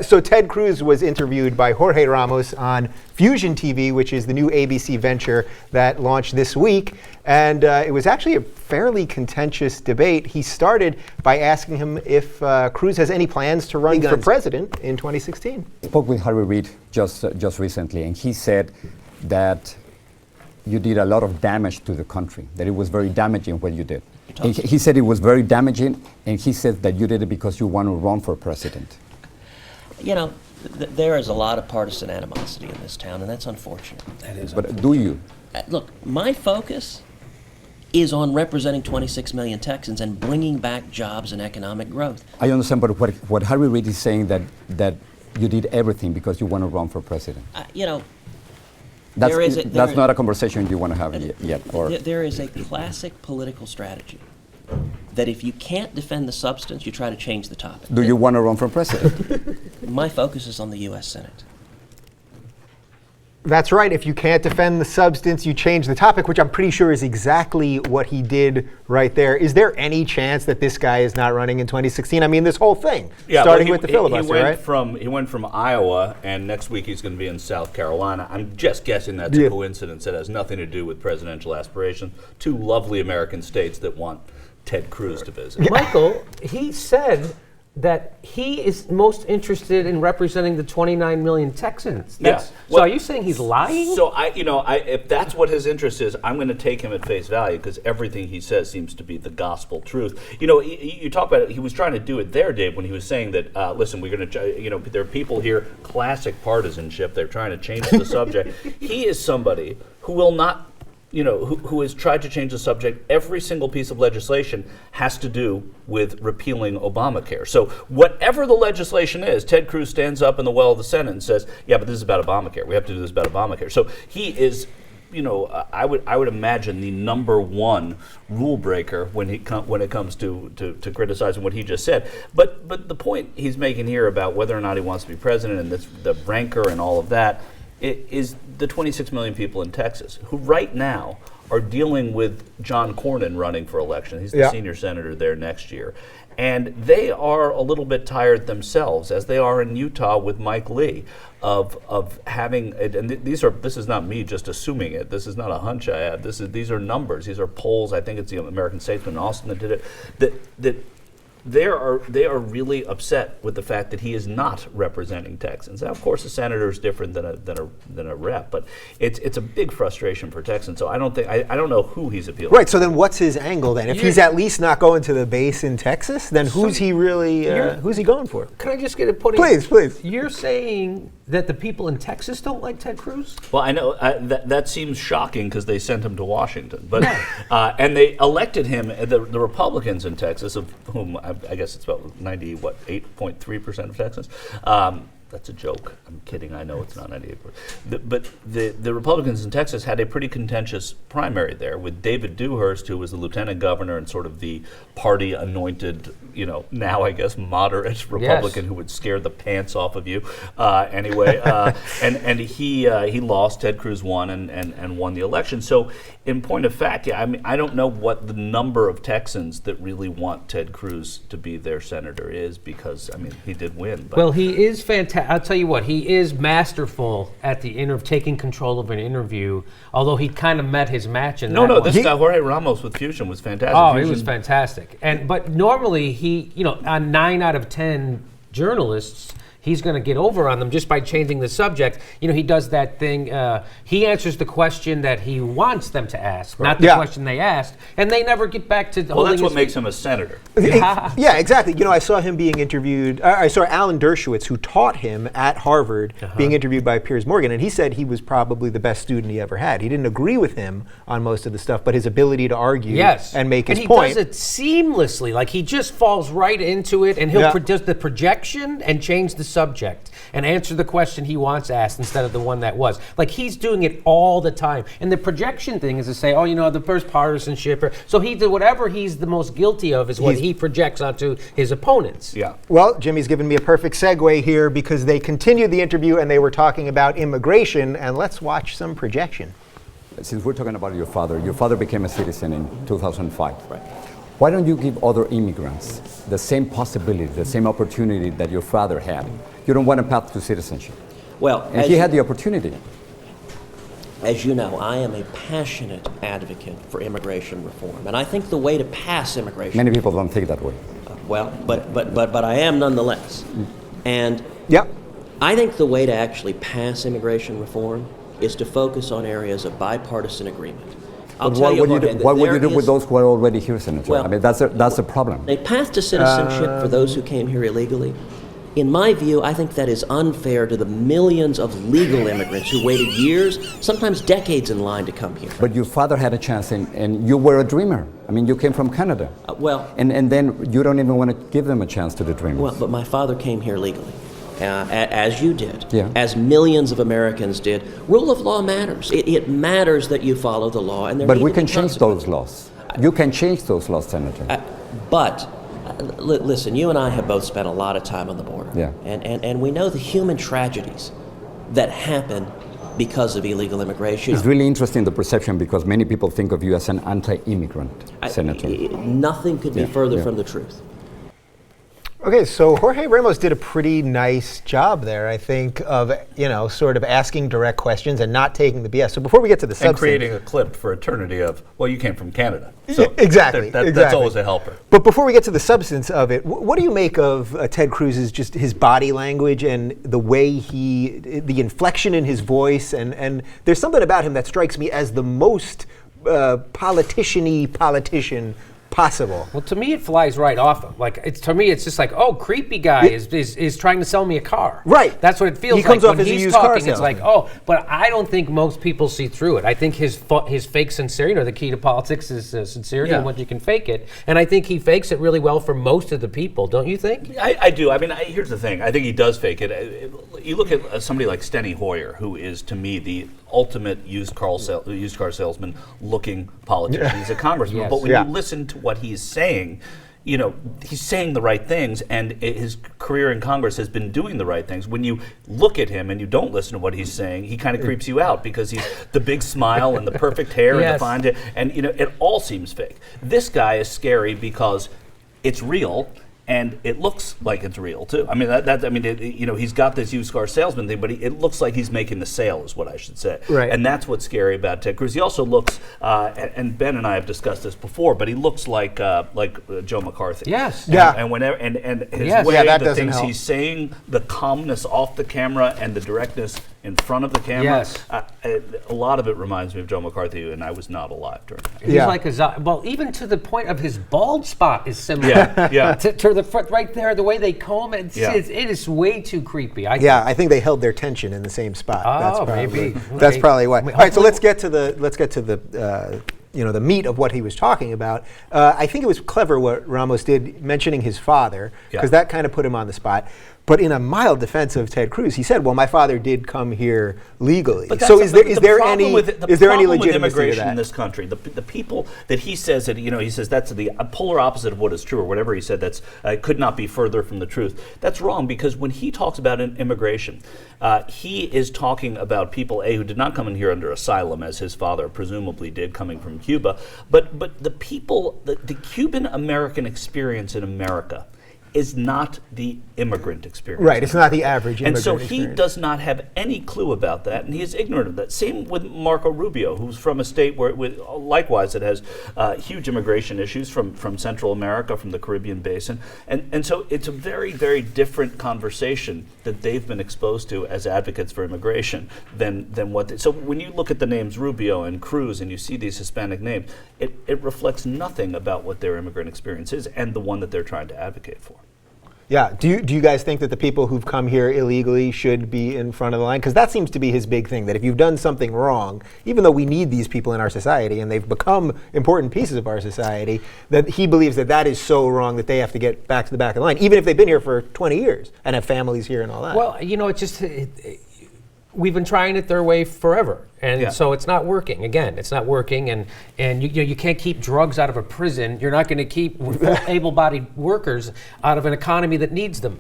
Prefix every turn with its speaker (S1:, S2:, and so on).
S1: So Ted Cruz was interviewed by Jorge Ramos on Fusion TV, which is the new ABC venture that launched this week. And it was actually a fairly contentious debate. He started by asking him if Cruz has any plans to run for president in 2016.
S2: I spoke with Harry Reid just recently, and he said that you did a lot of damage to the country, that it was very damaging what you did. He said it was very damaging, and he said that you did it because you want to run for president.
S3: You know, there is a lot of partisan animosity in this town, and that's unfortunate.
S2: That is. But do you?
S3: Look, my focus is on representing 26 million Texans and bringing back jobs and economic growth.
S2: I understand, but what Harry Reid is saying that you did everything because you want to run for president.
S3: You know,
S2: that's not a conversation you want to have yet. Or
S3: there is a classic political strategy that if you can't defend the substance, you try to change the topic.
S2: Do you want to run for president?
S3: My focus is on the U.S. Senate.
S1: That's right. If you can't defend the substance, you change the topic, which I'm pretty sure is exactly what he did right there. Is there any chance that this guy is not running in 2016? I mean, this whole thing, starting with the filibuster, right?
S4: He went from Iowa, and next week he's going to be in South Carolina. I'm just guessing that's a coincidence. It has nothing to do with presidential aspirations. Two lovely American states that want Ted Cruz to visit.
S5: Michael, he said that he is most interested in representing the 29 million Texans. So are you saying he's lying?
S4: So if that's what his interest is, I'm going to take him at face value because everything he says seems to be the gospel truth. You know, you talk about it. He was trying to do it there, Dave, when he was saying that. Listen, we're going to. There are people here. Classic partisanship. They're trying to change the subject. He is somebody who will not. Who has tried to change the subject. Every single piece of legislation has to do with repealing Obamacare. So whatever the legislation is, Ted Cruz stands up in the well of the Senate and says, yeah, but this is about Obamacare. We have to do this about Obamacare. So he is, I would imagine the number one rule breaker when it comes to criticizing what he just said. But the point he's making here about whether or not he wants to be president and the rancor and all of that, it is the 26 million people in Texas who right now are dealing with John Cornyn running for election. He's the senior senator there next year. And they are a little bit tired themselves, as they are in Utah with Mike Lee, of having, and this is not me just assuming it. This is not a hunch I have. These are numbers. These are polls. I think it's the American Statesman in Austin that did it. That they are really upset with the fact that he is not representing Texans. Now, of course, a senator is different than a rep, but it's a big frustration for Texans. So I don't know who he's appealing.
S1: Right. So then, what's his angle then? If he's at least not going to the base in Texas, then who's he really? Who's he going for?
S5: Can I just get a point?
S1: Please.
S5: You're saying that the people in Texas don't like Ted Cruz?
S4: Well, I know that seems shocking because they sent him to Washington, but and they elected him. The Republicans in Texas, of whom I guess it's about 8.3% of Texans. That's a joke. I'm kidding. I know it's not 98%. But the Republicans in Texas had a pretty contentious primary there with David Dewhurst, who was the lieutenant governor and sort of the party anointed, now I guess moderate Republican who would scare the pants off of you. Anyway, and he lost. Ted Cruz won and won the election. So in point of fact, I mean, I don't know what the number of Texans that really want Ted Cruz to be their senator is because, I mean, he did win. But.
S5: Well, he is fantastic. I'll tell you what, he is masterful at taking control of an interview, although he kind of met his match in that one.
S4: This guy, Jorge Ramos with Fusion, was fantastic.
S5: Oh, he was fantastic. But normally he, on 9 out of 10 journalists, he's going to get over on them just by changing the subject. He does that thing. He answers the question that he wants them to ask, not the question they asked, and they never get back to holding
S4: that's what makes him a senator.
S1: Yeah, exactly. I saw him being interviewed. I saw Alan Dershowitz, who taught him at Harvard, being interviewed by Piers Morgan, and he said he was probably the best student he ever had. He didn't agree with him on most of the stuff, but his ability to argue and make his point.
S5: And he does it seamlessly. Like, he just falls right into it, and he'll do the projection and change the subject and answer the question he wants asked instead of the one that was. Like, he's doing it all the time. And the projection thing is to say, the first partisanship. So he did whatever he's the most guilty of is what he projects onto his opponents.
S1: Yeah. Well, Jimmy's given me a perfect segue here because they continued the interview and they were talking about immigration. And let's watch some projection.
S2: Since we're talking about your father became a citizen in 2005. Right. Why don't you give other immigrants the same possibility, the same opportunity that your father had? You don't want a path to citizenship.
S3: Well,
S2: And he had the opportunity.
S3: as you know, I am a passionate advocate for immigration reform, and I think the way to pass immigration,
S2: Many people don't think that way.
S3: but I am nonetheless. And
S1: Yep.
S3: I think the way to actually pass immigration reform is to focus on areas of bipartisan agreement. I'll
S2: But
S3: tell
S2: what
S3: you
S2: would you
S3: what,
S2: do?
S3: and
S2: What would you
S3: there
S2: do with
S3: is
S2: those who are already here, Senator?
S3: Well,
S2: I mean, that's the problem.
S3: a path to citizenship for those who came here illegally. In my view, I think that is unfair to the millions of legal immigrants who waited years, sometimes decades in line to come here.
S2: But your father had a chance, and you were a dreamer. I mean, you came from Canada. And then you don't even want to give them a chance to the dreamers.
S3: Well, but my father came here legally, as you did,
S2: Yeah.
S3: as millions of Americans did. Rule of law matters. It matters that you follow the law, and there
S2: But
S3: need
S2: we
S3: to be
S2: can change those laws. You can change those laws, Senator.
S3: Listen, you and I have both spent a lot of time on the border,
S2: Yeah.
S3: and we know the human tragedies that happen because of illegal immigration.
S2: It's really interesting, the perception, because many people think of you as an anti-immigrant, Senator.
S3: Nothing could be
S2: Yeah,
S3: further
S2: yeah.
S3: from the truth.
S1: Okay, so Jorge Ramos did a pretty nice job there, I think, of, sort of asking direct questions and not taking the BS. So before we get to the substance,
S4: And creating a clip for eternity of, well, you came from Canada. So
S1: Yeah, exactly,
S4: That's
S1: exactly.
S4: always a helper.
S1: But before we get to the substance of it, what do you make of Ted Cruz's, just his body language and the way the inflection in his voice, and there's something about him that strikes me as the most politician possible.
S5: Well, to me, it flies right off him. To me, it's just like, oh, creepy guy is trying to sell me a car.
S1: Right.
S5: That's what it feels
S1: He
S5: like
S1: comes off
S5: when
S1: as a
S5: he's
S1: used car
S5: talking. It's like, oh, but I don't think most people see through it. I think his fake sincerity, the key to politics is sincerity and what you can fake it. And I think he fakes it really well for most of the people. Don't you think?
S4: I do. I mean, here's the thing. I think he does fake it. You look at somebody like Steny Hoyer, who is, to me, the ultimate used car salesman looking politician. He's a congressman.
S5: Yes.
S4: But when you listen to what he's saying, he's saying the right things, and his career in Congress has been doing the right things. When you look at him and you don't listen to what he's saying, he kind of creeps you out because he's the big smile and the perfect hair and the fine hair, and it all seems fake. This guy is scary because it's real. And it looks like it's real too. I mean, he's got this used car salesman thing, but it looks like he's making the sale, is what I should say.
S1: Right.
S4: And that's what's scary about Ted Cruz. He also looks, and Ben and I have discussed this before, but he looks like Joe McCarthy.
S5: Yes.
S1: Yeah.
S4: And whenever and his
S5: Yes.
S4: way,
S1: Yeah, that
S4: the
S1: doesn't
S4: things
S1: help.
S4: he's saying, the calmness off the camera and the directness in front of the camera.
S5: Yes.
S4: A lot of it reminds me of Joe McCarthy, and I was not alive during that.
S5: He's
S1: Yeah.
S5: like even to the point of his bald spot is similar.
S4: Yeah.
S5: to the front right there, the way they comb it, it is way too creepy.
S1: I think they held their tension in the same spot.
S5: Oh,
S1: probably,
S5: maybe.
S1: That's
S5: Okay.
S1: probably why.
S5: I mean,
S1: All right, so
S5: hopefully-
S1: let's get to the the meat of what he was talking about. I think it was clever what Ramos did, mentioning his father, because that kind of put him on the spot. But in a mild defense of Ted Cruz, he said, "Well, my father did come here legally."
S4: But
S1: So is there
S4: problem
S1: any
S4: with
S1: legitimacy to
S4: immigration
S1: that?
S4: in this country? The people that he says that he says that's the polar opposite of what is true, or whatever he said. That's could not be further from the truth. That's wrong, because when he talks about immigration, he is talking about people who did not come in here under asylum, as his father presumably did, coming from Cuba. But the people, the Cuban American experience in America is not the immigrant experience.
S1: Right, it's not the average immigrant
S4: And so
S1: experience.
S4: he does not have any clue about that, and he is ignorant of that. Same with Marco Rubio, who's from a state where, likewise, it has huge immigration issues from Central America, from the Caribbean basin. And so it's a very, very different conversation that they've been exposed to as advocates for immigration than what so when you look at the names Rubio and Cruz and you see these Hispanic names, it reflects nothing about what their immigrant experience is and the one that they're trying to advocate for.
S1: Yeah. Do you guys think that the people who've come here illegally should be in front of the line? Because that seems to be his big thing, that if you've done something wrong, even though we need these people in our society and they've become important pieces of our society, that he believes that is so wrong that they have to get back to the back of the line, even if they've been here for 20 years and have families here and all that.
S5: Well, we've been trying it their way forever, and so it's not working. Again, it's not working, and you can't keep drugs out of a prison. You're not going to keep able-bodied workers out of an economy that needs them.